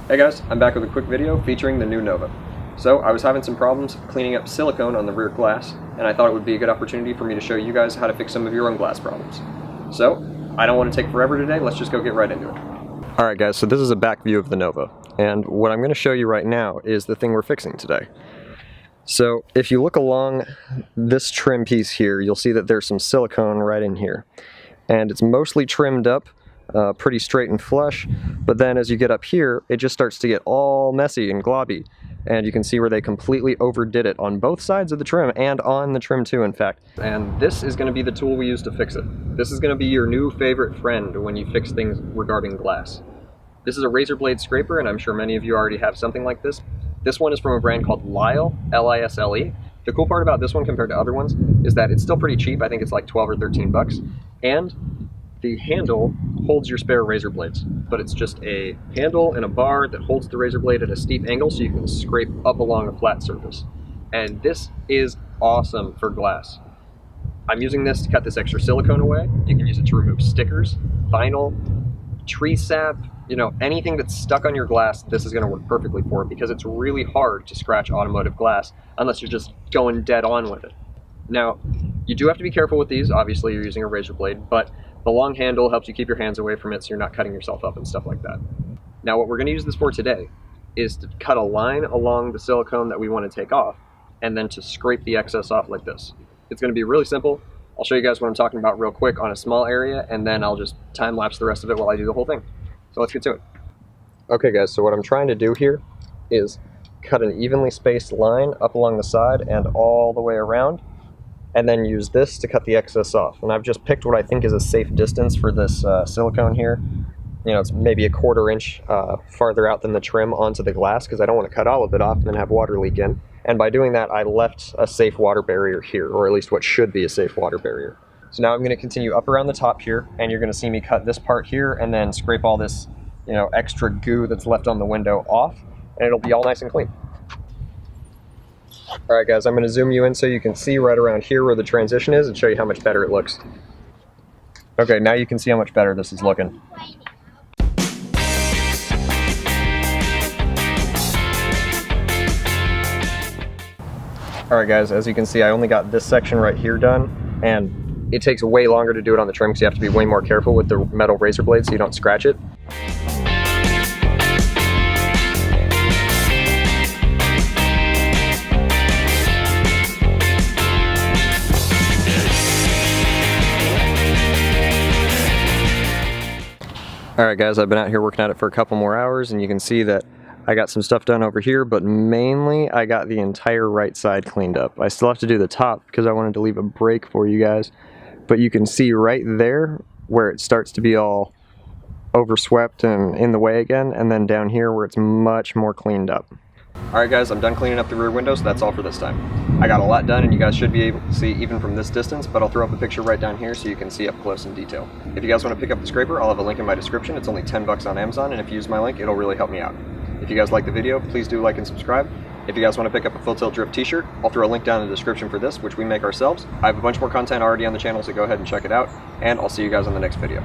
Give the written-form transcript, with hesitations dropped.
Hey guys, I'm back with a quick video featuring the new Nova. So I was having some problems cleaning up silicone on the rear glass, and I thought it would be a good opportunity for me to show you guys how to fix some of your own glass problems. So I don't want to take forever today, let's just go get right into it. Alright guys, so this is a back view of the Nova, and what I'm going to show you right now is the thing we're fixing today. So if you look along this trim piece here, you'll see that there's some silicone right in here, and it's mostly trimmed up pretty straight and flush, but then as you get up here it just starts to get all messy and globby, and you can see where they completely overdid it on both sides of the trim and on the trim too, in fact. And this is going to be the tool we use to fix it. This is going to be your new favorite friend when you fix things regarding glass. This is a razor blade scraper, and I'm sure many of you already have something like this. This one is from a brand called Lisle, L-I-S-L-E. The cool part about this one compared to other ones is that it's still pretty cheap. I think it's like 12 or 13 bucks, and the handle holds your spare razor blades, but it's just a handle and a bar that holds the razor blade at a steep angle so you can scrape up along a flat surface. And this is awesome for glass. I'm using this to cut this extra silicone away. You can use it to remove stickers, vinyl, tree sap, anything that's stuck on your glass. This is going to work perfectly for it because it's really hard to scratch automotive glass unless you're just going dead on with it. Now, you do have to be careful with these. Obviously, you're using a razor blade, but the long handle helps you keep your hands away from it so you're not cutting yourself up and stuff like that. Now, what we're going to use this for today is to cut a line along the silicone that we want to take off, and then to scrape the excess off like this. It's going to be really simple. I'll show you guys what I'm talking about real quick on a small area, and then I'll just time-lapse the rest of it while I do the whole thing. So let's get to it. Okay guys, so what I'm trying to do here is cut an evenly spaced line up along the side and all the way around, and then use this to cut the excess off. And I've just picked what I think is a safe distance for this silicone here. It's maybe a 1/4 inch farther out than the trim onto the glass, because I don't want to cut all of it off and then have water leak in. And by doing that, I left a safe water barrier here, or at least what should be a safe water barrier. So now I'm going to continue up around the top here, and you're going to see me cut this part here and then scrape all this extra goo that's left on the window off, and it'll be all nice and clean. Alright guys, I'm going to zoom you in so you can see right around here where the transition is and show you how much better it looks. Okay, now you can see how much better this is looking. Alright guys, as you can see, I only got this section right here done, and it takes way longer to do it on the trim because you have to be way more careful with the metal razor blade so you don't scratch it. Alright guys, I've been out here working at it for a couple more hours, and you can see that I got some stuff done over here, but mainly I got the entire right side cleaned up. I still have to do the top because I wanted to leave a break for you guys, but you can see right there where it starts to be all overswept and in the way again, and then down here where it's much more cleaned up. Alright guys, I'm done cleaning up the rear windows, so that's all for this time. I got a lot done, and you guys should be able to see even from this distance, but I'll throw up a picture right down here so you can see up close in detail. If you guys want to pick up the scraper, I'll have a link in my description. It's only 10 bucks on Amazon, and if you use my link, it'll really help me out. If you guys like the video, please do like and subscribe. If you guys want to pick up a Full Tilt Drift t-shirt, I'll throw a link down in the description for this, which we make ourselves. I have a bunch more content already on the channel, so go ahead and check it out, and I'll see you guys on the next video.